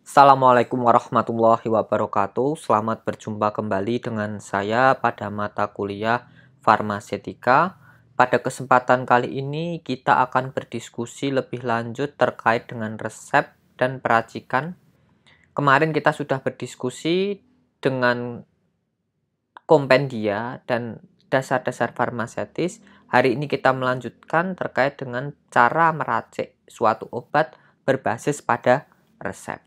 Assalamualaikum warahmatullahi wabarakatuh. Selamat berjumpa kembali dengan saya pada mata kuliah Farmasetika. Pada kesempatan kali ini kita akan berdiskusi lebih lanjut terkait dengan resep dan peracikan. Kemarin kita sudah berdiskusi dengan kompendia dan dasar-dasar farmasetis. Hari ini kita melanjutkan terkait dengan cara meracik suatu obat berbasis pada resep.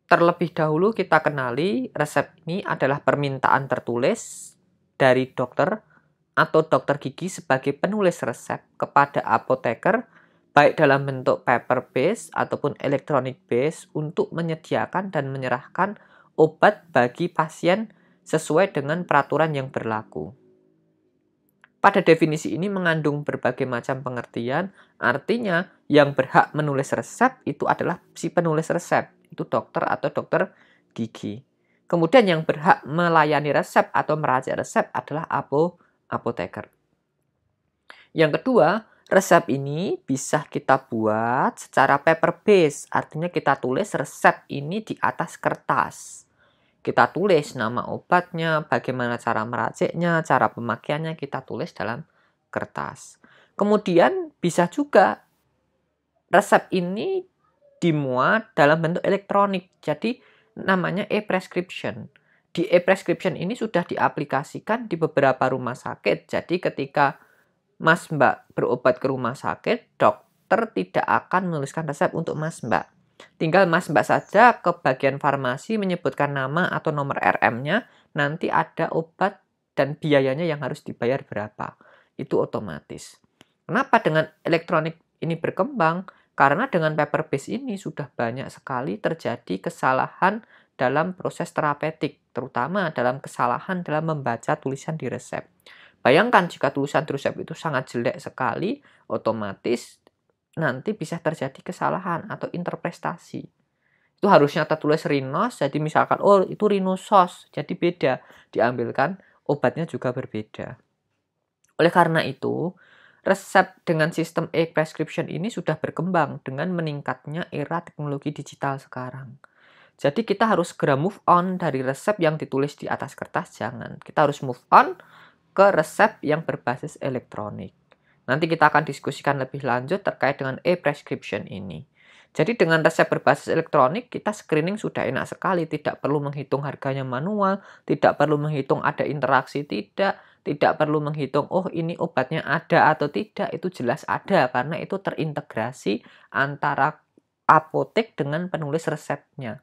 Terlebih dahulu kita kenali resep ini adalah permintaan tertulis dari dokter atau dokter gigi sebagai penulis resep kepada apoteker baik dalam bentuk paper base ataupun electronic base untuk menyediakan dan menyerahkan obat bagi pasien sesuai dengan peraturan yang berlaku. Pada definisi ini mengandung berbagai macam pengertian, artinya yang berhak menulis resep itu adalah si penulis resep, itu dokter atau dokter gigi. Kemudian yang berhak melayani resep atau meracik resep adalah apoteker. Yang kedua, resep ini bisa kita buat secara paper base, artinya kita tulis resep ini di atas kertas. Kita tulis nama obatnya, bagaimana cara meraciknya, cara pemakaiannya kita tulis dalam kertas. Kemudian bisa juga resep ini dimuat dalam bentuk elektronik. Jadi namanya e-prescription. Di e-prescription ini sudah diaplikasikan di beberapa rumah sakit. Jadi ketika Mas Mbak berobat ke rumah sakit, dokter tidak akan menuliskan resep untuk Mas Mbak. Tinggal Mas Mbak saja ke bagian farmasi menyebutkan nama atau nomor RM-nya, nanti ada obat dan biayanya yang harus dibayar berapa. Itu otomatis. Kenapa dengan elektronik ini berkembang? Karena dengan paper base ini sudah banyak sekali terjadi kesalahan dalam proses terapeutik, terutama dalam kesalahan dalam membaca tulisan di resep. Bayangkan jika tulisan di resep itu sangat jelek sekali, otomatis nanti bisa terjadi kesalahan atau interpretasi. Itu harusnya tertulis Rinos, jadi misalkan, oh itu Rinosos, jadi beda. Diambilkan, obatnya juga berbeda. Oleh karena itu, resep dengan sistem e-prescription ini sudah berkembang dengan meningkatnya era teknologi digital sekarang. Jadi kita harus segera move on dari resep yang ditulis di atas kertas, jangan. Kita harus move on ke resep yang berbasis elektronik. Nanti kita akan diskusikan lebih lanjut terkait dengan e-prescription ini. Jadi dengan resep berbasis elektronik, kita screening sudah enak sekali. Tidak perlu menghitung harganya manual, tidak perlu menghitung ada interaksi tidak perlu menghitung, oh ini obatnya ada atau tidak. Itu jelas ada, karena itu terintegrasi antara apotek dengan penulis resepnya.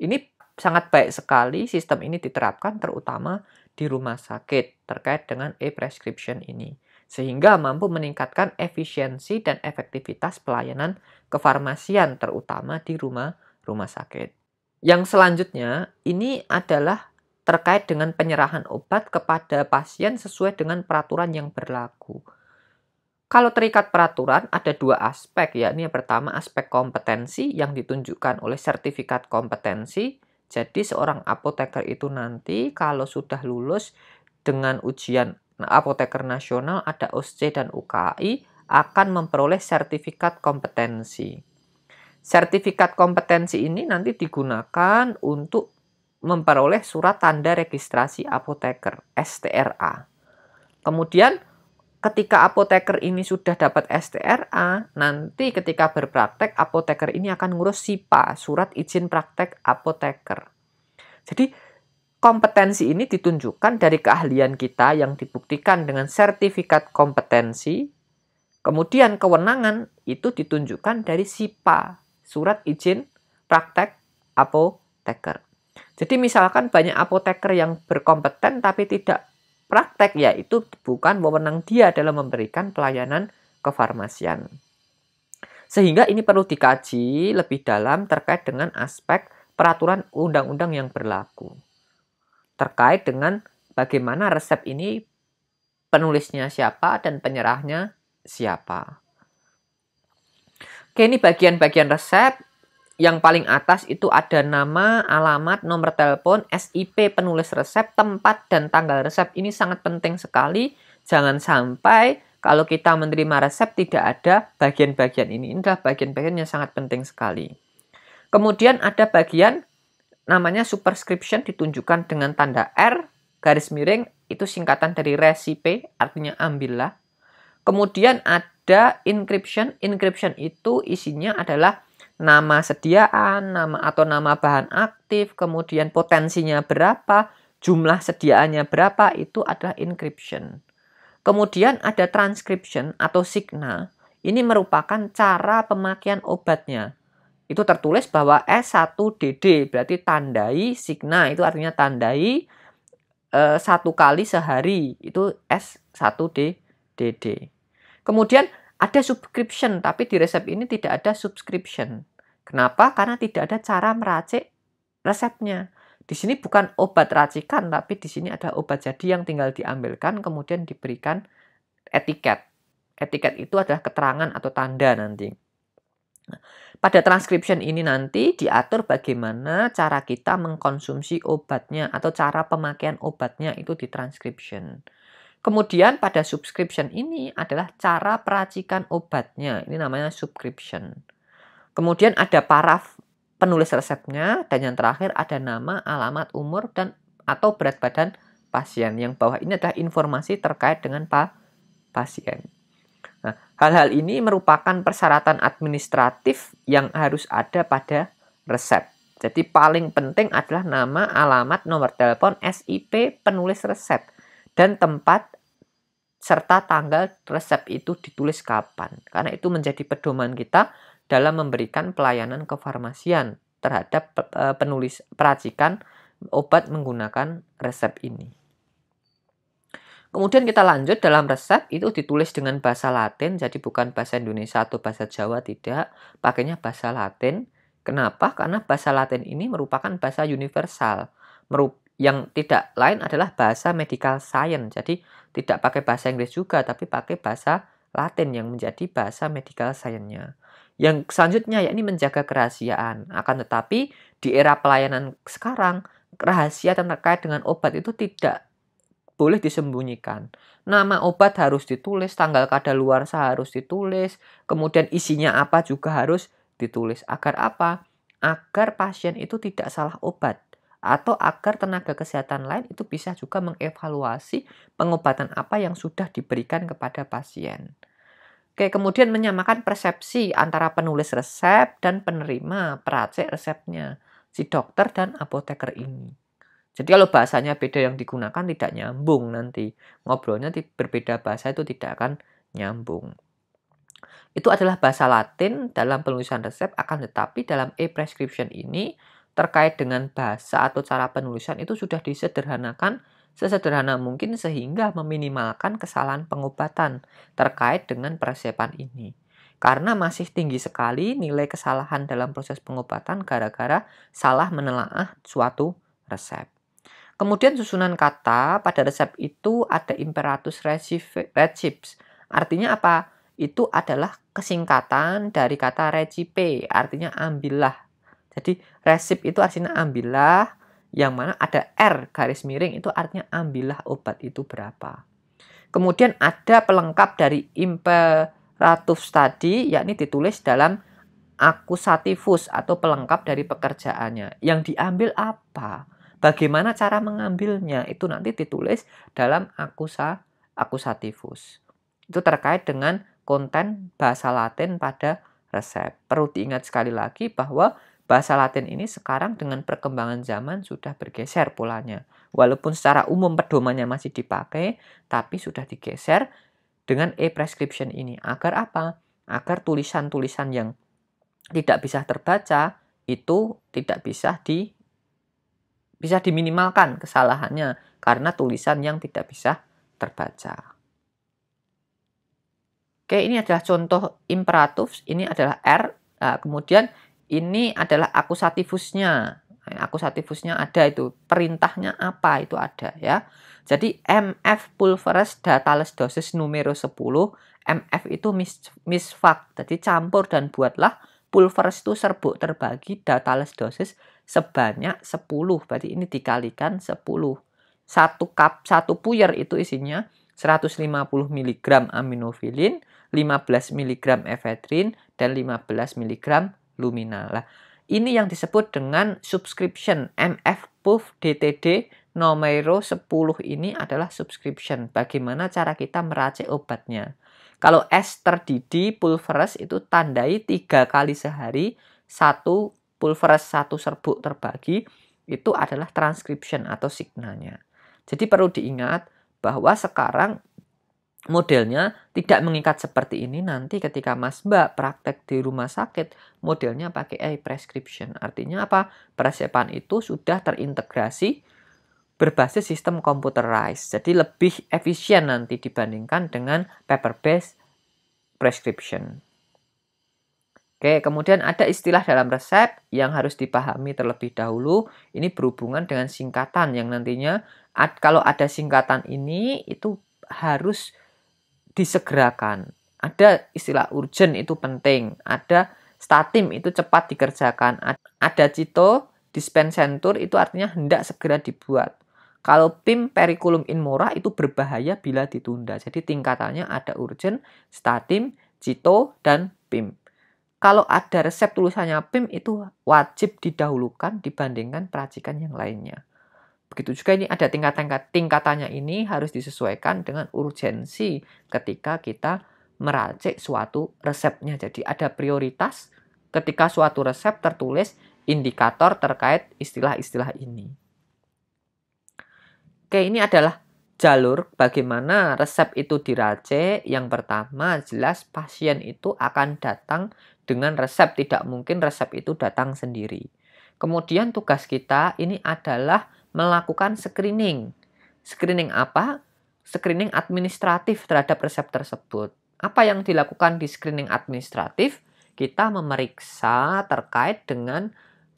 Ini sangat baik sekali sistem ini diterapkan terutama di rumah sakit terkait dengan e-prescription ini. Sehingga mampu meningkatkan efisiensi dan efektivitas pelayanan kefarmasian terutama di rumah sakit. Yang selanjutnya ini adalah terkait dengan penyerahan obat kepada pasien sesuai dengan peraturan yang berlaku. Kalau terikat peraturan ada dua aspek, yakni yang pertama aspek kompetensi yang ditunjukkan oleh sertifikat kompetensi. Jadi seorang apoteker itu nanti kalau sudah lulus dengan ujian apoteker nasional ada OSCE dan UKAI akan memperoleh sertifikat kompetensi. Sertifikat kompetensi ini nanti digunakan untuk memperoleh surat tanda registrasi apoteker STRA. Kemudian ketika apoteker ini sudah dapat STRA, nanti ketika berpraktek apoteker ini akan ngurus SIPA, surat izin praktek apoteker. Jadi kompetensi ini ditunjukkan dari keahlian kita yang dibuktikan dengan sertifikat kompetensi. Kemudian kewenangan itu ditunjukkan dari SIPA, surat izin praktek apoteker. Jadi misalkan banyak apoteker yang berkompeten tapi tidak praktek, ya itu bukan wewenang dia dalam memberikan pelayanan kefarmasian. Sehingga ini perlu dikaji lebih dalam terkait dengan aspek peraturan undang-undang yang berlaku. Terkait dengan bagaimana resep ini penulisnya siapa dan penyerahnya siapa. Oke, ini bagian-bagian resep. Yang paling atas itu ada nama, alamat, nomor telepon, SIP penulis resep, tempat, dan tanggal resep. Ini sangat penting sekali. Jangan sampai kalau kita menerima resep tidak ada bagian-bagian ini. Ini adalah bagian-bagian yang sangat penting sekali. Kemudian ada bagian namanya superscription ditunjukkan dengan tanda R, garis miring, itu singkatan dari recipe, artinya ambillah. Kemudian ada encryption. Encryption itu isinya adalah nama sediaan, nama bahan aktif, kemudian potensinya berapa, jumlah sediaannya berapa, itu adalah encryption. Kemudian ada transcription atau signa. Ini merupakan cara pemakaian obatnya. Itu tertulis bahwa S1DD, berarti tandai, signa itu artinya tandai 1 kali sehari, itu S1DD. Kemudian ada subscription, tapi di resep ini tidak ada subscription. Kenapa? Karena tidak ada cara meracik resepnya. Di sini bukan obat racikan, tapi di sini ada obat jadi yang tinggal diambilkan, kemudian diberikan etiket. Etiket itu adalah keterangan atau tanda nanti. Nah, pada transcription ini nanti diatur bagaimana cara kita mengkonsumsi obatnya atau cara pemakaian obatnya itu di transcription. Kemudian pada subscription ini adalah cara peracikan obatnya. Ini namanya subscription. Kemudian ada paraf penulis resepnya, dan yang terakhir ada nama, alamat, umur, dan atau berat badan pasien. Yang bawah ini adalah informasi terkait dengan pasien. Nah, hal-hal ini merupakan persyaratan administratif yang harus ada pada resep. Jadi paling penting adalah nama, alamat, nomor telepon, SIP, penulis resep, dan tempat serta tanggal resep itu ditulis kapan. Karena itu menjadi pedoman kita dalam memberikan pelayanan kefarmasian terhadap peracikan obat menggunakan resep ini. Kemudian kita lanjut, dalam resep itu ditulis dengan bahasa Latin, jadi bukan bahasa Indonesia atau bahasa Jawa, tidak, pakainya bahasa Latin. Kenapa? Karena bahasa Latin ini merupakan bahasa universal, yang tidak lain adalah bahasa medical science, jadi tidak pakai bahasa Inggris juga, tapi pakai bahasa Latin yang menjadi bahasa medical science-nya. Yang selanjutnya yakni menjaga kerahasiaan. Akan tetapi di era pelayanan sekarang, rahasia terkait dengan obat itu tidak boleh disembunyikan. Nama obat harus ditulis, tanggal kadaluarsa harus ditulis, kemudian isinya apa juga harus ditulis. Agar apa? Agar pasien itu tidak salah obat, atau agar tenaga kesehatan lain itu bisa juga mengevaluasi pengobatan apa yang sudah diberikan kepada pasien. Oke, kemudian menyamakan persepsi antara penulis resep dan penerima peracik resepnya, si dokter dan apoteker ini. Jadi kalau bahasanya beda yang digunakan tidak nyambung nanti. Ngobrolnya berbeda bahasa itu tidak akan nyambung. Itu adalah bahasa Latin dalam penulisan resep, akan tetapi dalam e-prescription ini terkait dengan bahasa atau cara penulisan itu sudah disederhanakan sesederhana mungkin sehingga meminimalkan kesalahan pengobatan terkait dengan peresepan ini. Karena masih tinggi sekali nilai kesalahan dalam proses pengobatan gara-gara salah menelaah suatu resep. Kemudian susunan kata pada resep itu ada imperatus recips. Artinya apa? Itu adalah kesingkatan dari kata recipe, artinya ambillah. Jadi resip itu artinya ambillah, yang mana ada R garis miring itu artinya ambillah obat itu berapa. Kemudian ada pelengkap dari imperatus tadi, yakni ditulis dalam accusativus atau pelengkap dari pekerjaannya. Yang diambil apa? Bagaimana cara mengambilnya? Itu nanti ditulis dalam accusativus. Itu terkait dengan konten bahasa Latin pada resep. Perlu diingat sekali lagi bahwa bahasa Latin ini sekarang dengan perkembangan zaman sudah bergeser polanya. Walaupun secara umum pedomannya masih dipakai, tapi sudah digeser dengan e-prescription ini. Agar apa? Agar tulisan-tulisan yang tidak bisa terbaca itu tidak bisa diminimalkan kesalahannya karena tulisan yang tidak bisa terbaca. Oke, ini adalah contoh imperatus, ini adalah R, nah, kemudian ini adalah accusativusnya. Accusativusnya ada itu, perintahnya apa itu ada ya. Jadi MF pulveris datales dosis numero 10, MF itu misfak, jadi campur dan buatlah pulveris itu serbuk terbagi datales dosis sebanyak 10, berarti ini dikalikan 10. Satu puyer itu isinya 150 mg aminofilin, 15 mg efedrin, dan 15 mg luminal. Nah, Ini yang disebut dengan subscription. MF-PUF DTD nomor 10 ini adalah subscription. Bagaimana cara kita meracik obatnya. Kalau es terdidih pulveres itu tandai 3 kali sehari, 1 pulveres 1 serbuk terbagi, itu adalah transcription atau signalnya. Jadi perlu diingat bahwa sekarang modelnya tidak mengikat seperti ini. Nanti ketika Mas Mbak praktek di rumah sakit, modelnya pakai e-prescription. Artinya apa? Peresepan itu sudah terintegrasi berbasis sistem computerized. Jadi lebih efisien nanti dibandingkan dengan paper-based prescription. Oke, kemudian ada istilah dalam resep yang harus dipahami terlebih dahulu. Ini berhubungan dengan singkatan yang nantinya kalau ada singkatan ini itu harus disegerakan. Ada istilah urgent itu penting, ada statim itu cepat dikerjakan, ada cito dispensentur itu artinya hendak segera dibuat. Kalau PIM periculum in mora itu berbahaya bila ditunda. Jadi tingkatannya ada urgent, statim, cito, dan PIM. Kalau ada resep tulisannya PIM itu wajib didahulukan dibandingkan peracikan yang lainnya. Begitu juga ini ada tingkatannya ini harus disesuaikan dengan urgensi ketika kita meracik suatu resepnya. Jadi ada prioritas ketika suatu resep tertulis indikator terkait istilah-istilah ini. Oke, ini adalah jalur bagaimana resep itu diracik. Yang pertama jelas pasien itu akan datang dengan resep, tidak mungkin resep itu datang sendiri. Kemudian tugas kita ini adalah melakukan screening. Screening apa? Screening administratif terhadap resep tersebut. Apa yang dilakukan di screening administratif? Kita memeriksa terkait dengan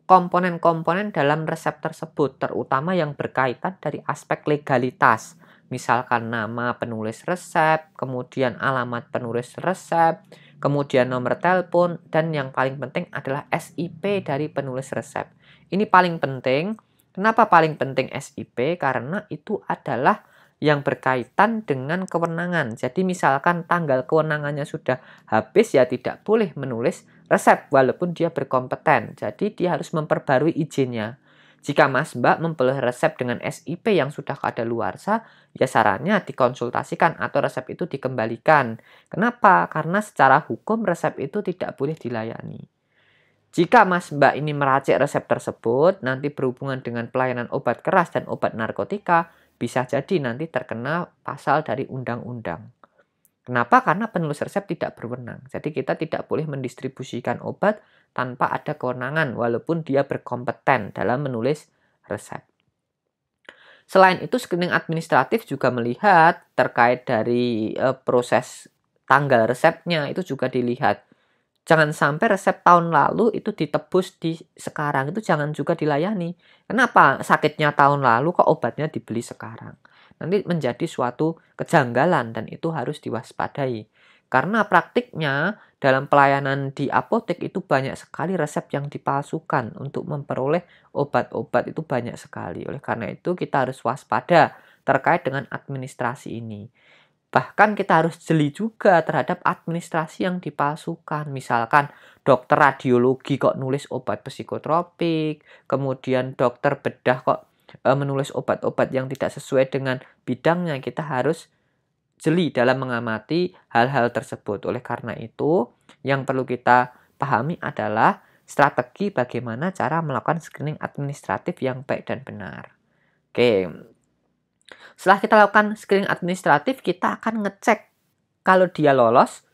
komponen-komponen dalam resep tersebut, terutama yang berkaitan dari aspek legalitas. Misalkan nama penulis resep, kemudian alamat penulis resep, kemudian nomor telepon, dan yang paling penting adalah SIP dari penulis resep. Ini paling penting. Kenapa paling penting SIP? Karena itu adalah yang berkaitan dengan kewenangan. Jadi misalkan tanggal kewenangannya sudah habis, ya tidak boleh menulis resep walaupun dia berkompeten. Jadi dia harus memperbarui izinnya. Jika Mas Mbak memperoleh resep dengan SIP yang sudah kadaluarsa, ya sarannya dikonsultasikan atau resep itu dikembalikan. Kenapa? Karena secara hukum resep itu tidak boleh dilayani. Jika Mas Mbak ini meracik resep tersebut, nanti berhubungan dengan pelayanan obat keras dan obat narkotika, bisa jadi nanti terkena pasal dari undang-undang. Kenapa? Karena penulis resep tidak berwenang. Jadi kita tidak boleh mendistribusikan obat tanpa ada kewenangan, walaupun dia berkompeten dalam menulis resep. Selain itu, screening administratif juga melihat terkait dari proses tanggal resepnya, itu juga dilihat. Jangan sampai resep tahun lalu itu ditebus di sekarang, itu jangan juga dilayani. Kenapa? Sakitnya tahun lalu kok obatnya dibeli sekarang. Nanti menjadi suatu kejanggalan dan itu harus diwaspadai. Karena praktiknya dalam pelayanan di apotek itu banyak sekali resep yang dipalsukan untuk memperoleh obat-obat itu banyak sekali. Oleh karena itu kita harus waspada terkait dengan administrasi ini. Bahkan kita harus jeli juga terhadap administrasi yang dipalsukan. Misalkan dokter radiologi kok nulis obat psikotropik, kemudian dokter bedah kok menulis obat-obat yang tidak sesuai dengan bidangnya. Kita harus jeli dalam mengamati hal-hal tersebut. Oleh karena itu, yang perlu kita pahami adalah strategi bagaimana cara melakukan screening administratif yang baik dan benar. Oke. Setelah kita lakukan screening administratif, kita akan ngecek kalau dia lolos.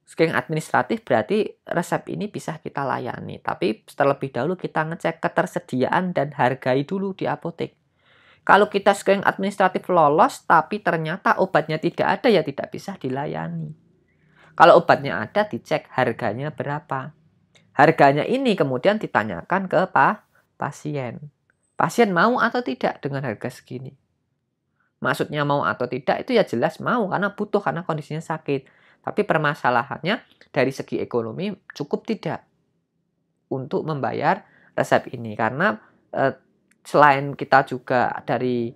Screening administratif berarti resep ini bisa kita layani. Tapi terlebih dahulu kita ngecek ketersediaan dan hargai dulu di apotek. Kalau kita screening administratif lolos, tapi ternyata obatnya tidak ada, ya tidak bisa dilayani. Kalau obatnya ada, dicek harganya berapa. Harganya ini kemudian ditanyakan ke pasien. Pasien mau atau tidak dengan harga segini? Maksudnya mau atau tidak itu ya jelas mau karena butuh, karena kondisinya sakit. Tapi permasalahannya dari segi ekonomi cukup tidak untuk membayar resep ini. Karena selain kita juga dari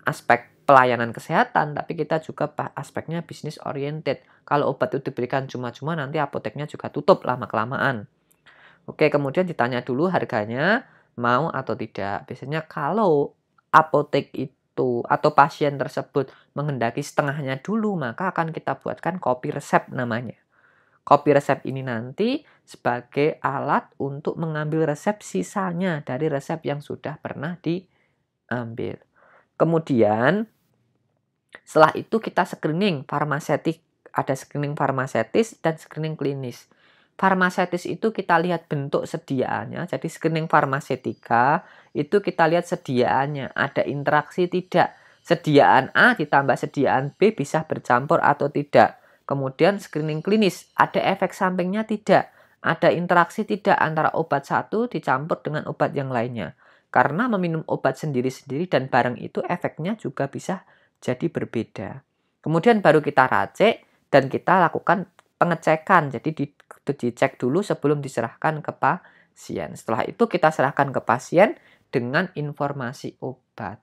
aspek pelayanan kesehatan, tapi kita juga aspeknya bisnis oriented. Kalau obat itu diberikan cuma-cuma nanti apoteknya juga tutup lama-kelamaan. Oke, kemudian ditanya dulu harganya mau atau tidak. Biasanya kalau apotek itu atau pasien tersebut menghendaki setengahnya dulu, maka akan kita buatkan kopi resep namanya. Kopi resep ini nanti sebagai alat untuk mengambil resep sisanya dari resep yang sudah pernah diambil. Kemudian setelah itu kita screening farmasetik. Ada screening farmasetis dan screening klinis. Farmasetis itu kita lihat bentuk sediaannya. Jadi screening farmasetika itu kita lihat sediaannya. Ada interaksi tidak. Sediaan A ditambah sediaan B bisa bercampur atau tidak. Kemudian screening klinis. Ada efek sampingnya tidak. Ada interaksi tidak antara obat satu dicampur dengan obat yang lainnya. Karena meminum obat sendiri-sendiri dan bareng itu efeknya juga bisa jadi berbeda. Kemudian baru kita racik dan kita lakukan pengecekan. Jadi dicek dulu sebelum diserahkan ke pasien. Setelah itu kita serahkan ke pasien dengan informasi obat.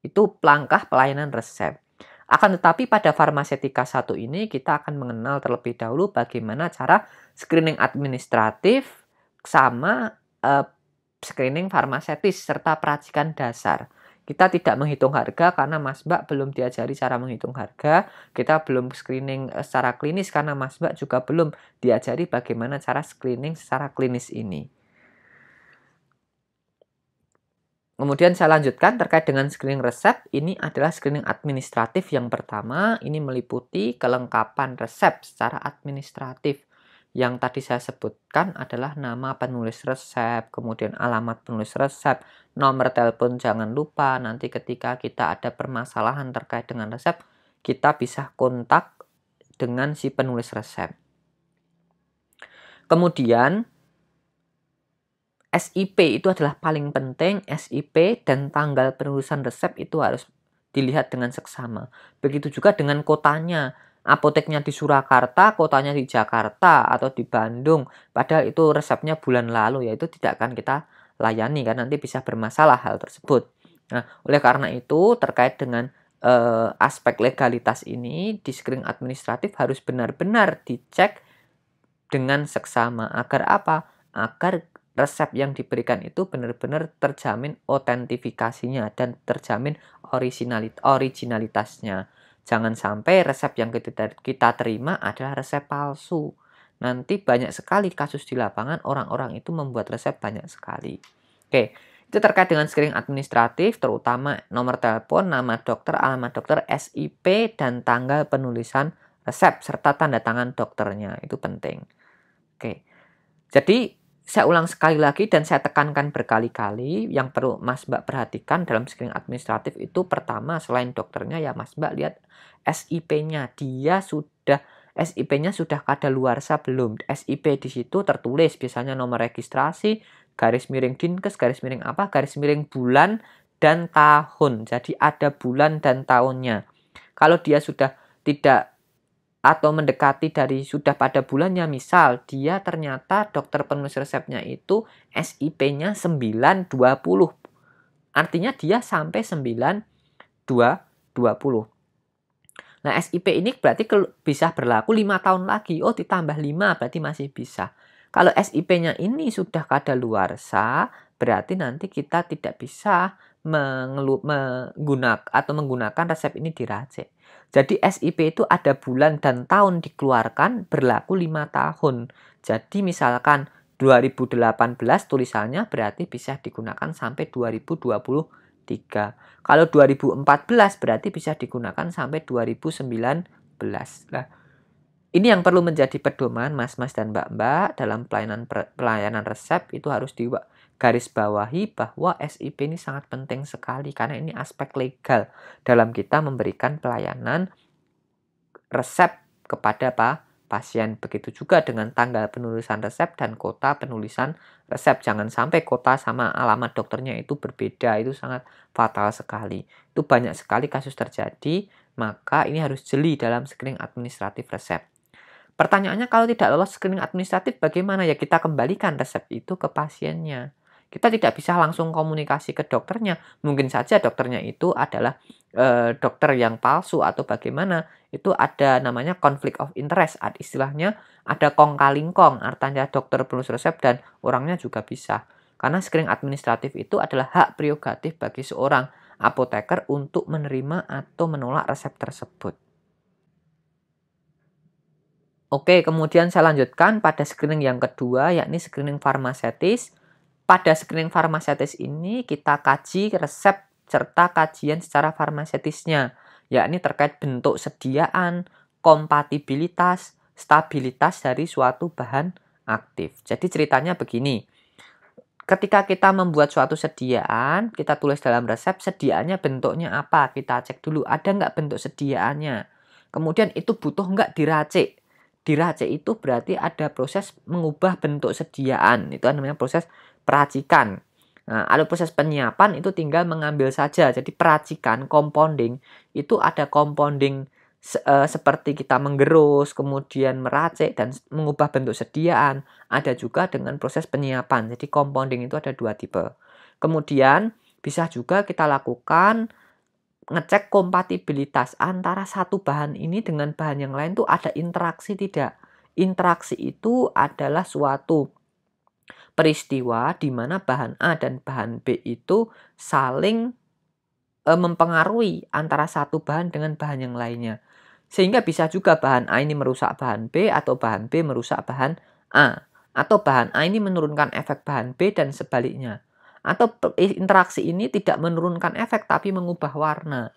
Itu langkah pelayanan resep. Akan tetapi pada farmasetika 1 ini kita akan mengenal terlebih dahulu bagaimana cara screening administratif sama screening farmasetis serta peracikan dasar. Kita tidak menghitung harga karena Mas Mbak belum diajari cara menghitung harga. Kita belum screening secara klinis karena Mas Mbak juga belum diajari bagaimana cara screening secara klinis ini. Kemudian saya lanjutkan terkait dengan screening resep. Ini adalah screening administratif yang pertama. Ini meliputi kelengkapan resep secara administratif. Yang tadi saya sebutkan adalah nama penulis resep, kemudian alamat penulis resep, nomor telepon jangan lupa. Nanti ketika kita ada permasalahan terkait dengan resep, kita bisa kontak dengan si penulis resep. Kemudian SIP itu adalah paling penting. SIP dan tanggal penulisan resep itu harus dilihat dengan seksama. Begitu juga dengan kotanya. Apoteknya di Surakarta, kotanya di Jakarta atau di Bandung. Padahal itu resepnya bulan lalu, ya itu tidak akan kita layani kan nanti bisa bermasalah hal tersebut. Nah, oleh karena itu terkait dengan aspek legalitas ini di screening administratif harus benar-benar dicek dengan seksama. Agar apa? Agar resep yang diberikan itu benar-benar terjamin otentifikasinya dan terjamin originalitasnya. Jangan sampai resep yang kita terima adalah resep palsu. Nanti banyak sekali kasus di lapangan orang-orang itu membuat resep banyak sekali. Oke, itu terkait dengan screening administratif, terutama nomor telepon, nama dokter, alamat dokter, SIP, dan tanggal penulisan resep, serta tanda tangan dokternya. Itu penting. Oke, jadi saya ulang sekali lagi dan saya tekankan berkali-kali yang perlu Mas Mbak perhatikan dalam screening administratif itu pertama selain dokternya ya Mas Mbak lihat SIP-nya. SIP-nya sudah kadaluarsa belum? SIP di situ tertulis biasanya nomor registrasi, garis miring Dinkes, garis miring apa, garis miring bulan dan tahun. Jadi ada bulan dan tahunnya. Kalau dia sudah tidak atau mendekati dari sudah pada bulannya, misal dia ternyata dokter penulis resepnya itu SIP-nya 920. Artinya dia sampai 920. Nah, SIP ini berarti bisa berlaku 5 tahun lagi. Oh, ditambah 5 berarti masih bisa. Kalau SIP-nya ini sudah kadaluarsa, berarti nanti kita tidak bisa menggunakan resep ini diracik. Jadi SIP itu ada bulan dan tahun dikeluarkan berlaku 5 tahun. Jadi misalkan 2018 tulisannya berarti bisa digunakan sampai 2023. Kalau 2014 berarti bisa digunakan sampai 2019. Nah, ini yang perlu menjadi pedoman mas-mas dan mbak-mbak dalam pelayanan resep itu harus garis bawahi bahwa SIP ini sangat penting sekali karena ini aspek legal dalam kita memberikan pelayanan resep kepada pasien. Begitu juga dengan tanggal penulisan resep dan kota penulisan resep. Jangan sampai kota sama alamat dokternya itu berbeda, itu sangat fatal sekali. Itu banyak sekali kasus terjadi, maka ini harus jeli dalam screening administratif resep. Pertanyaannya kalau tidak lolos screening administratif bagaimana? Ya kita kembalikan resep itu ke pasiennya. kita tidak bisa langsung komunikasi ke dokternya. Mungkin saja dokternya itu adalah dokter yang palsu atau bagaimana. Itu ada namanya conflict of interest. Istilahnya ada kong kaling kong, artinya dokter penulis resep dan orangnya juga bisa. Karena screening administratif itu adalah hak prerogatif bagi seorang apoteker untuk menerima atau menolak resep tersebut. Oke, kemudian saya lanjutkan pada screening yang kedua, yakni screening farmaseutis. Pada screening farmaseutis ini kita kaji resep serta kajian secara farmaseutisnya, yakni terkait bentuk sediaan, kompatibilitas, stabilitas dari suatu bahan aktif. Jadi ceritanya begini, ketika kita membuat suatu sediaan, kita tulis dalam resep, sediaannya bentuknya apa? Kita cek dulu, ada nggak bentuk sediaannya? Kemudian itu butuh nggak diracik? Diracik itu berarti ada proses mengubah bentuk sediaan. Itu namanya proses peracikan. Nah, ada proses penyiapan itu tinggal mengambil saja. Jadi peracikan, compounding, itu ada compounding seperti kita menggerus, kemudian meracik dan mengubah bentuk sediaan. Ada juga dengan proses penyiapan. Jadi compounding itu ada 2 tipe. Kemudian bisa juga kita lakukan ngecek kompatibilitas antara satu bahan ini dengan bahan yang lain tuh ada interaksi tidak. Interaksi itu adalah suatu peristiwa di mana bahan A dan bahan B itu saling mempengaruhi antara satu bahan dengan bahan yang lainnya. Sehingga bisa juga bahan A ini merusak bahan B atau bahan B merusak bahan A. Atau bahan A ini menurunkan efek bahan B dan sebaliknya. Atau interaksi ini tidak menurunkan efek tapi mengubah warna.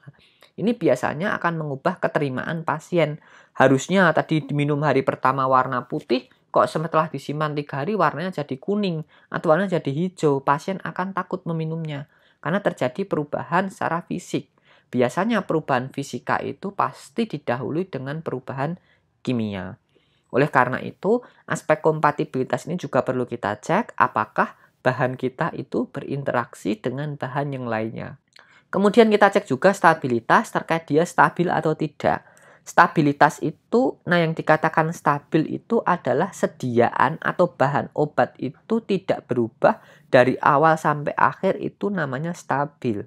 Ini biasanya akan mengubah keterimaan pasien. Harusnya tadi diminum hari pertama warna putih, kok setelah disimpan 3 hari warnanya jadi kuning atau warnanya jadi hijau. Pasien akan takut meminumnya karena terjadi perubahan secara fisik. Biasanya perubahan fisika itu pasti didahului dengan perubahan kimia. Oleh karena itu, aspek kompatibilitas ini juga perlu kita cek apakah bahan kita itu berinteraksi dengan bahan yang lainnya. Kemudian kita cek juga stabilitas terkait dia stabil atau tidak. Stabilitas itu, yang dikatakan stabil itu adalah sediaan atau bahan obat itu tidak berubah dari awal sampai akhir, itu namanya stabil.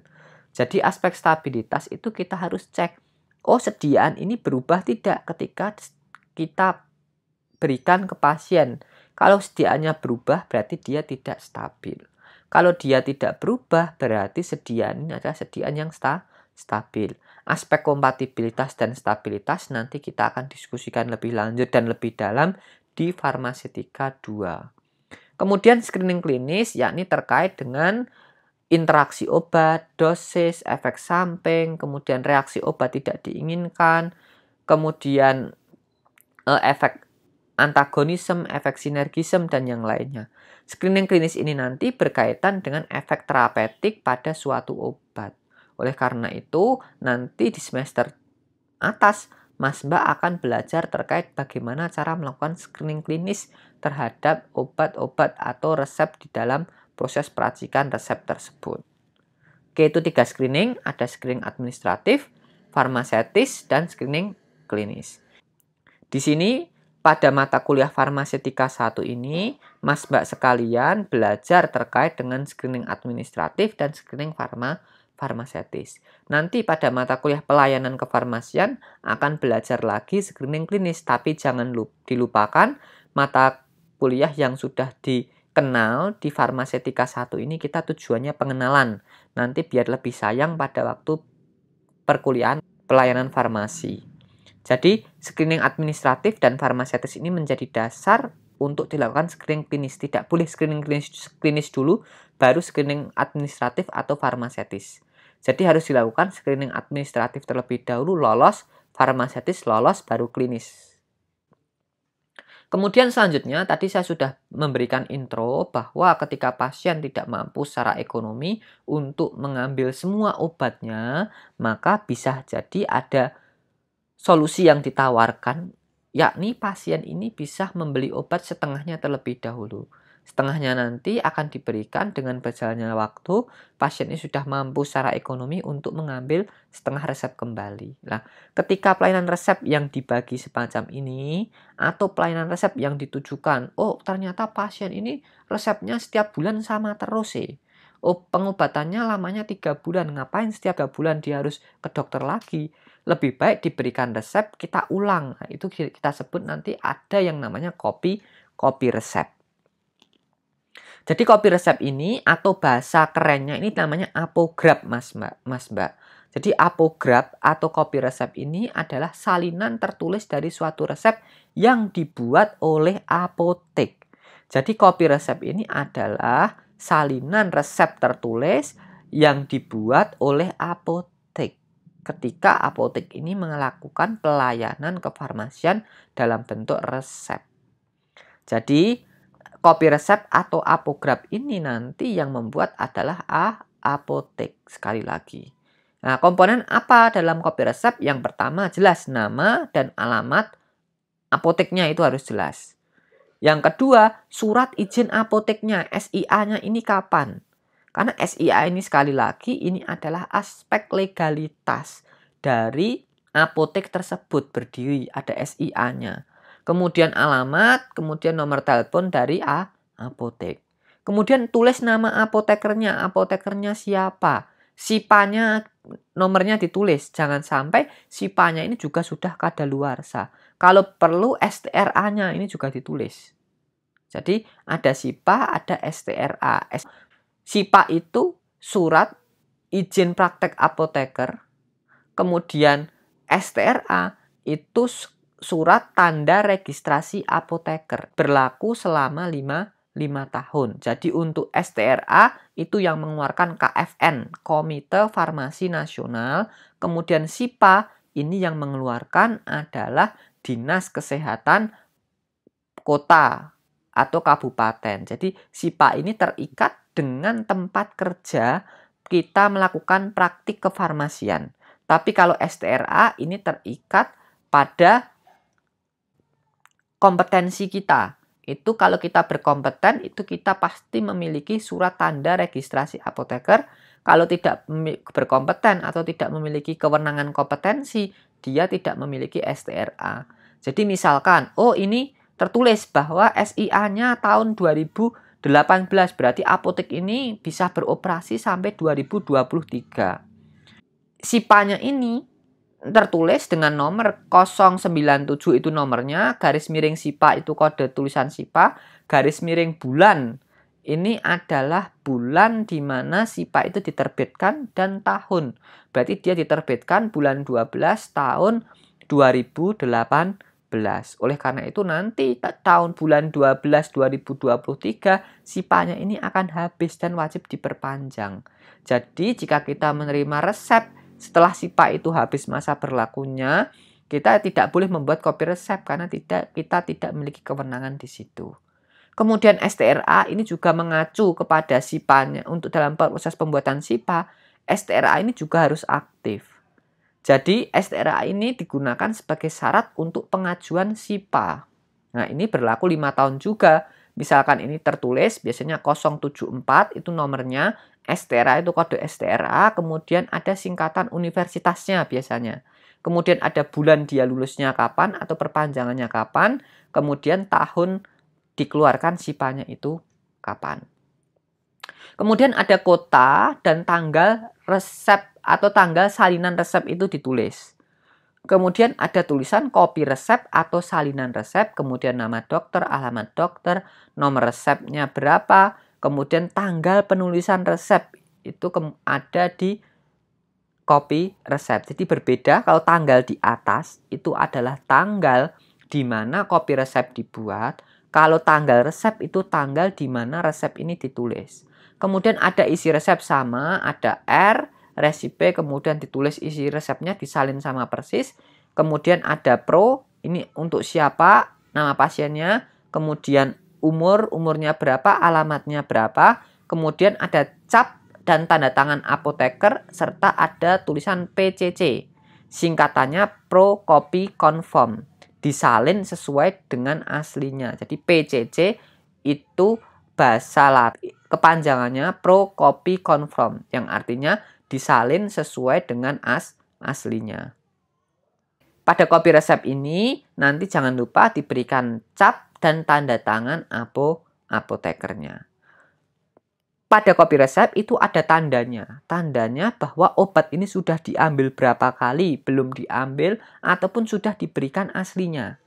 Jadi aspek stabilitas itu kita harus cek. Oh, sediaan ini berubah tidak ketika kita berikan ke pasien. Kalau sediaannya berubah berarti dia tidak stabil. Kalau dia tidak berubah berarti sediaan ini adalah sediaan yang stabil. Aspek kompatibilitas dan stabilitas nanti kita akan diskusikan lebih lanjut dan lebih dalam di Farmaseutika 2. Kemudian screening klinis yakni terkait dengan interaksi obat, dosis, efek samping, kemudian reaksi obat tidak diinginkan, kemudian efek antagonisme, efek sinergisme, dan yang lainnya. Screening klinis ini nanti berkaitan dengan efek terapeutik pada suatu obat. Oleh karena itu, nanti di semester atas, Mas Mbak akan belajar terkait bagaimana cara melakukan screening klinis terhadap obat-obat atau resep di dalam proses peracikan resep tersebut. Oke, itu 3 screening. Ada screening administratif, farmaseutis, dan screening klinis. Di sini, pada mata kuliah Farmaseutika 1 ini, Mas Mbak sekalian belajar terkait dengan screening administratif dan screening farmaseutis. Nanti pada mata kuliah pelayanan kefarmasian akan belajar lagi screening klinis, tapi jangan dilupakan mata kuliah yang sudah dikenal di Farmaseutika 1 ini kita tujuannya pengenalan. Nanti biar lebih sayang pada waktu perkuliahan pelayanan farmasi. Jadi, screening administratif dan farmaseutis ini menjadi dasar untuk dilakukan screening klinis. Tidak boleh screening klinis dulu, baru screening administratif atau farmaseutis. Jadi, harus dilakukan screening administratif terlebih dahulu, lolos, farmaseutis lolos, baru klinis. Kemudian selanjutnya, tadi saya sudah memberikan intro bahwa ketika pasien tidak mampu secara ekonomi untuk mengambil semua obatnya, maka bisa jadi ada solusi yang ditawarkan, yakni pasien ini bisa membeli obat setengahnya terlebih dahulu. Setengahnya nanti akan diberikan dengan berjalannya waktu, pasien ini sudah mampu secara ekonomi untuk mengambil setengah resep kembali. Nah, ketika pelayanan resep yang dibagi semacam ini, atau pelayanan resep yang ditujukan, oh ternyata pasien ini resepnya setiap bulan sama terus sih. Oh, pengobatannya lamanya 3 bulan, ngapain setiap 3 bulan dia harus ke dokter lagi? Lebih baik diberikan resep, kita ulang. Nah, itu kita sebut nanti ada yang namanya kopi resep. Jadi kopi resep ini atau bahasa kerennya ini namanya apograf, Mas Mbak. Jadi apograf atau kopi resep ini adalah salinan tertulis dari suatu resep yang dibuat oleh apotek. Jadi kopi resep ini adalah salinan resep tertulis yang dibuat oleh apotek. Ketika apotek ini melakukan pelayanan kefarmasian dalam bentuk resep. Jadi kopi resep atau apograf ini nanti yang membuat adalah apotek sekali lagi. Nah, komponen apa dalam kopi resep? Yang pertama jelas nama dan alamat apoteknya itu harus jelas. Yang kedua, surat izin apoteknya, SIA-nya ini kapan? Karena SIA ini sekali lagi ini adalah aspek legalitas dari apotek tersebut berdiri, ada SIA-nya. Kemudian alamat, kemudian nomor telepon dari apotek. Kemudian tulis nama apotekernya siapa. SIPA-nya, nomornya ditulis. Jangan sampai SIPA-nya ini juga sudah kadaluarsa. Kalau perlu STRA-nya ini juga ditulis. Jadi ada SIPA, ada STRA. SIPA itu surat izin praktek apoteker. Kemudian STRA itu surat tanda registrasi apoteker, berlaku selama 5 tahun. Jadi untuk STRA itu yang mengeluarkan KFN, Komite Farmasi Nasional. Kemudian SIPA ini yang mengeluarkan adalah Dinas Kesehatan Kota atau Kabupaten. Jadi SIPA ini terikat dengan tempat kerja kita melakukan praktik kefarmasian. Tapi kalau STRA ini terikat pada kompetensi kita. Itu kalau kita berkompeten, itu kita pasti memiliki surat tanda registrasi apoteker. Kalau tidak berkompeten atau tidak memiliki kewenangan kompetensi, dia tidak memiliki STRA. Jadi misalkan, oh ini tertulis bahwa SIA-nya tahun 2018, berarti apotek ini bisa beroperasi sampai 2023. SIPA-nya ini tertulis dengan nomor 097 itu nomornya, garis miring SIPA itu kode tulisan SIPA, garis miring bulan. Ini adalah bulan di mana SIPA itu diterbitkan dan tahun. Berarti dia diterbitkan bulan 12 tahun 2018. Oleh karena itu nanti tahun bulan 12 2023 SIPA-nya ini akan habis dan wajib diperpanjang. Jadi jika kita menerima resep setelah SIPA itu habis masa berlakunya, kita tidak boleh membuat kopi resep karena kita tidak memiliki kewenangan di situ. Kemudian STRA ini juga mengacu kepada SIPA-nya. Untuk dalam proses pembuatan SIPA, STRA ini juga harus aktif. Jadi STRA ini digunakan sebagai syarat untuk pengajuan SIPA. Nah, ini berlaku 5 tahun juga. Misalkan ini tertulis biasanya 074 itu nomornya, STRA itu kode STRA, kemudian ada singkatan universitasnya biasanya. Kemudian ada bulan dia lulusnya kapan atau perpanjangannya kapan, kemudian tahun dikeluarkan SIPA-nya itu kapan. Kemudian ada kota dan tanggal resep atau tanggal salinan resep itu ditulis. Kemudian ada tulisan kopi resep atau salinan resep, kemudian nama dokter, alamat dokter, nomor resepnya berapa, kemudian tanggal penulisan resep itu ada di kopi resep. Jadi berbeda kalau tanggal di atas itu adalah tanggal di mana kopi resep dibuat. Kalau tanggal resep itu tanggal di mana resep ini ditulis. Kemudian ada isi resep sama, ada R, resipe, kemudian ditulis isi resepnya, disalin sama persis. Kemudian ada pro, ini untuk siapa, nama pasiennya, kemudian umurnya berapa, alamatnya berapa, kemudian ada cap dan tanda tangan apoteker, serta ada tulisan PCC, singkatannya Pro Copy Confirm, disalin sesuai dengan aslinya. Jadi PCC itu bahasa Latin kepanjangannya pro copy conform, yang artinya disalin sesuai dengan aslinya. Pada kopi resep ini nanti jangan lupa diberikan cap dan tanda tangan apotekernya. Pada kopi resep itu ada tandanya. Tandanya bahwa obat ini sudah diambil berapa kali, belum diambil, ataupun sudah diberikan aslinya.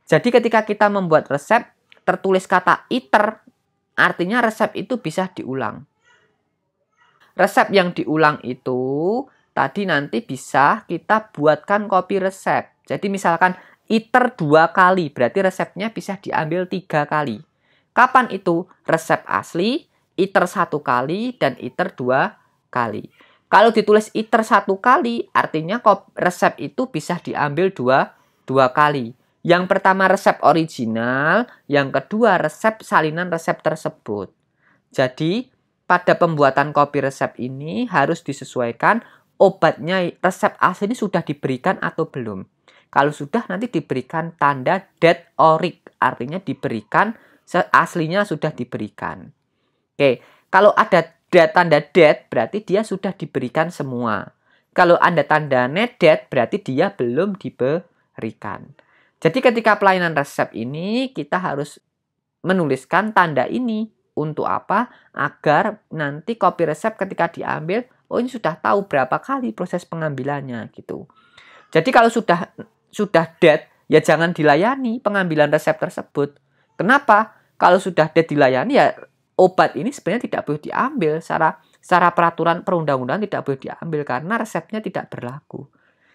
Jadi ketika kita membuat resep, tertulis kata iter, artinya resep itu bisa diulang. Resep yang diulang itu tadi nanti bisa kita buatkan kopi resep. Jadi misalkan iter 2 kali, berarti resepnya bisa diambil 3 kali. Kapan itu? Resep asli, iter 1 kali, dan iter 2 kali. Kalau ditulis iter 1 kali, artinya resep itu bisa diambil 2 kali. Yang pertama resep original, yang kedua resep salinan resep tersebut. Jadi pada pembuatan kopi resep ini harus disesuaikan obatnya, resep asli ini sudah diberikan atau belum. Kalau sudah, nanti diberikan tanda date orig, artinya diberikan aslinya sudah diberikan. Oke, kalau ada tanda date berarti dia sudah diberikan semua. Kalau ada tanda net date berarti dia belum diberikan. Jadi ketika pelayanan resep ini kita harus menuliskan tanda ini. Untuk apa? Agar nanti kopi resep ketika diambil, oh ini sudah tahu berapa kali proses pengambilannya gitu. Jadi kalau sudah dead, ya jangan dilayani pengambilan resep tersebut. Kenapa? Kalau sudah dead dilayani, ya obat ini sebenarnya tidak boleh diambil. Secara peraturan perundang-undangan tidak boleh diambil karena resepnya tidak berlaku.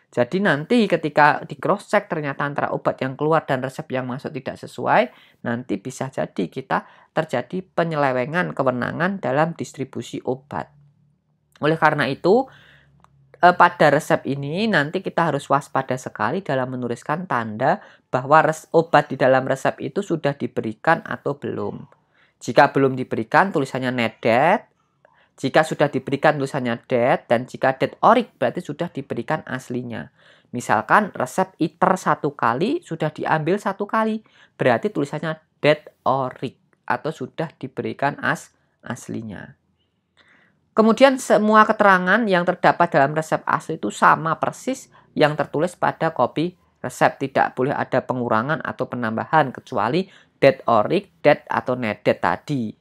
Jadi nanti ketika di cross check ternyata antara obat yang keluar dan resep yang masuk tidak sesuai, nanti bisa jadi kita terjadi penyelewengan kewenangan dalam distribusi obat. Oleh karena itu, pada resep ini nanti kita harus waspada sekali dalam menuliskan tanda bahwa obat di dalam resep itu sudah diberikan atau belum. Jika belum diberikan, tulisannya net date. Jika sudah diberikan tulisannya date, dan jika date orig berarti sudah diberikan aslinya. Misalkan resep iter 1 kali sudah diambil 1 kali, berarti tulisannya date orig atau sudah diberikan aslinya. Kemudian semua keterangan yang terdapat dalam resep asli itu sama persis yang tertulis pada kopi resep. Tidak boleh ada pengurangan atau penambahan kecuali date orig, date atau net date tadi.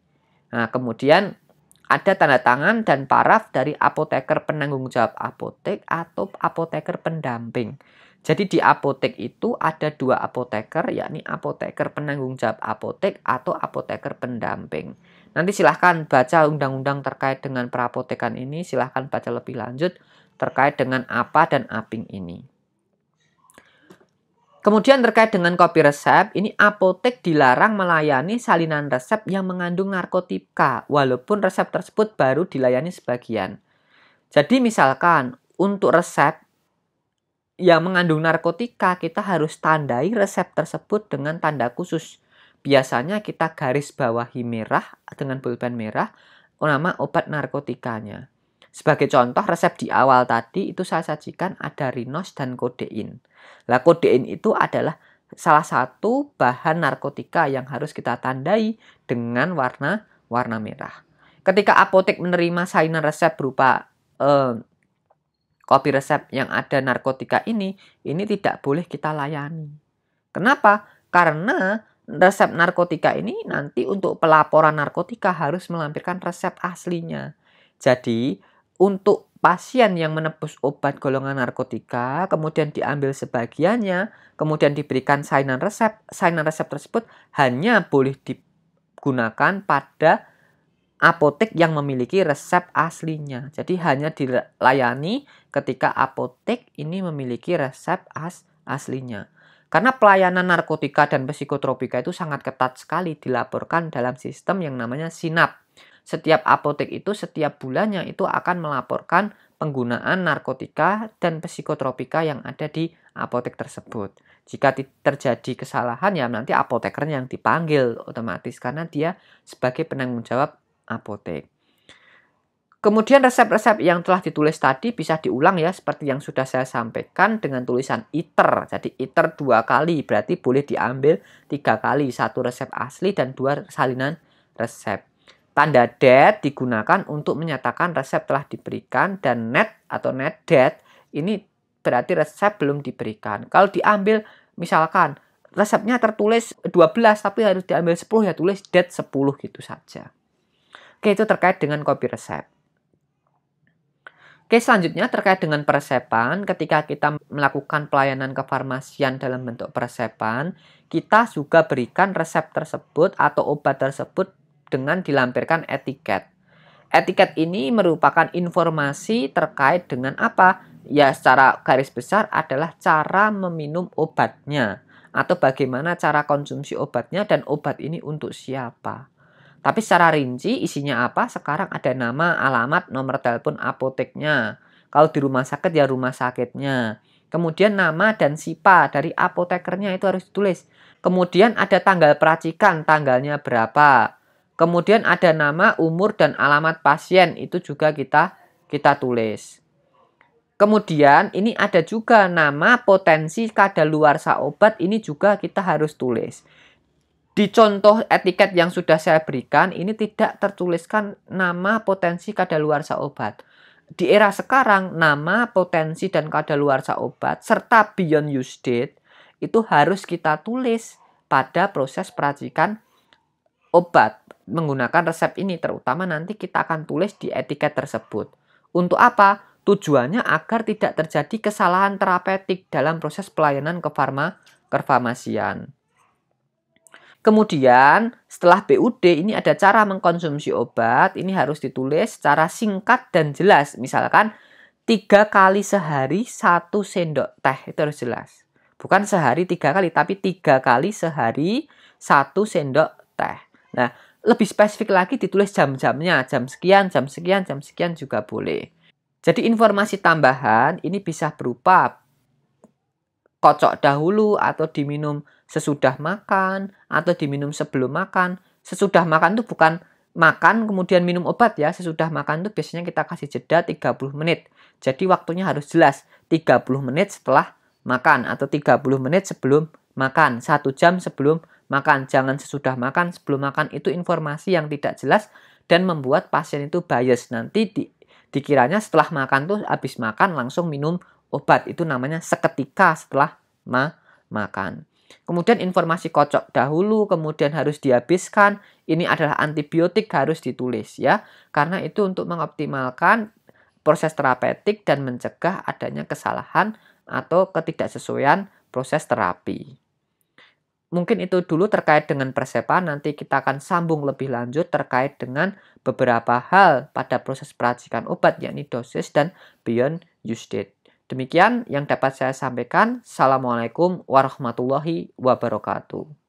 Nah, kemudian ada tanda tangan dan paraf dari apoteker penanggung jawab apotek atau apoteker pendamping. Jadi di apotek itu ada 2 apoteker, yakni apoteker penanggung jawab apotek atau apoteker pendamping. Nanti silahkan baca undang-undang terkait dengan perapotekan ini, silahkan baca lebih lanjut terkait dengan apa dan aping ini. Kemudian terkait dengan kopi resep, ini apotek dilarang melayani salinan resep yang mengandung narkotika, walaupun resep tersebut baru dilayani sebagian. Jadi misalkan untuk resep yang mengandung narkotika, kita harus tandai resep tersebut dengan tanda khusus. Biasanya kita garis bawahi merah dengan pulpen merah, nama obat narkotikanya. Sebagai contoh, resep di awal tadi itu saya sajikan ada rinos dan kodein. Nah, kodein itu adalah salah satu bahan narkotika yang harus kita tandai dengan warna merah. Ketika apotek menerima salinan resep berupa kopi resep yang ada narkotika ini tidak boleh kita layani. Kenapa? Karena resep narkotika ini nanti untuk pelaporan narkotika harus melampirkan resep aslinya. Jadi, untuk pasien yang menebus obat golongan narkotika, kemudian diambil sebagiannya, kemudian diberikan salinan resep tersebut hanya boleh digunakan pada apotek yang memiliki resep aslinya. Jadi hanya dilayani ketika apotek ini memiliki resep aslinya. Karena pelayanan narkotika dan psikotropika itu sangat ketat sekali dilaporkan dalam sistem yang namanya SINAP. Setiap apotek itu setiap bulannya itu akan melaporkan penggunaan narkotika dan psikotropika yang ada di apotek tersebut. Jika terjadi kesalahan, ya nanti apotekernya yang dipanggil otomatis karena dia sebagai penanggung jawab apotek. Kemudian resep-resep yang telah ditulis tadi bisa diulang ya, seperti yang sudah saya sampaikan dengan tulisan iter. Jadi iter 2 kali, berarti boleh diambil 3 kali. 1 resep asli dan 2 salinan resep. Tanda date digunakan untuk menyatakan resep telah diberikan, dan net atau net date ini berarti resep belum diberikan. Kalau diambil misalkan resepnya tertulis 12 tapi harus diambil 10, ya tulis date 10 gitu saja. Oke, itu terkait dengan copy resep. Oke, selanjutnya terkait dengan peresepan. Ketika kita melakukan pelayanan kefarmasian dalam bentuk peresepan, kita juga berikan resep tersebut atau obat tersebut dengan dilampirkan etiket. Etiket ini merupakan informasi terkait dengan apa? Ya, secara garis besar adalah cara meminum obatnya atau bagaimana cara konsumsi obatnya dan obat ini untuk siapa. Tapi secara rinci isinya apa? Sekarang ada nama, alamat, nomor telepon apoteknya. Kalau di rumah sakit ya rumah sakitnya. Kemudian nama dan SIPA dari apotekernya itu harus ditulis. Kemudian ada tanggal peracikan, tanggalnya berapa. Kemudian ada nama, umur, dan alamat pasien, itu juga kita tulis. Kemudian ini ada juga nama, potensi, kadaluarsa obat, ini juga kita harus tulis. Di contoh etiket yang sudah saya berikan, ini tidak tertuliskan nama, potensi, kadaluarsa obat. Di era sekarang, nama, potensi, dan kadaluarsa obat, serta beyond use date, itu harus kita tulis pada proses peracikan obat menggunakan resep ini, terutama nanti kita akan tulis di etiket tersebut. Untuk apa? Tujuannya agar tidak terjadi kesalahan terapeutik dalam proses pelayanan kefarmasian. Kemudian setelah BUD ini ada cara mengkonsumsi obat, ini harus ditulis secara singkat dan jelas. Misalkan 3 kali sehari 1 sendok teh, itu harus jelas. Bukan sehari 3 kali, tapi 3 kali sehari 1 sendok teh. Nah, lebih spesifik lagi ditulis jam-jamnya, jam sekian, jam sekian, jam sekian juga boleh. Jadi informasi tambahan ini bisa berupa kocok dahulu atau diminum sesudah makan atau diminum sebelum makan. Sesudah makan itu bukan makan kemudian minum obat ya. Sesudah makan itu biasanya kita kasih jeda 30 menit. Jadi waktunya harus jelas 30 menit setelah makan atau 30 menit sebelum makan, 1 jam sebelum makan. Jangan sesudah makan, sebelum makan. Itu informasi yang tidak jelas dan membuat pasien itu bias. Nanti dikiranya setelah makan tuh habis makan langsung minum obat. Itu namanya seketika setelah makan. Kemudian informasi kocok dahulu, kemudian harus dihabiskan. Ini adalah antibiotik, harus ditulis ya. Karena itu untuk mengoptimalkan proses terapeutik dan mencegah adanya kesalahan atau ketidaksesuaian proses terapi. Mungkin itu dulu terkait dengan persepan. Nanti kita akan sambung lebih lanjut terkait dengan beberapa hal pada proses peracikan obat, yakni dosis dan beyond use date. Demikian yang dapat saya sampaikan. Assalamualaikum warahmatullahi wabarakatuh.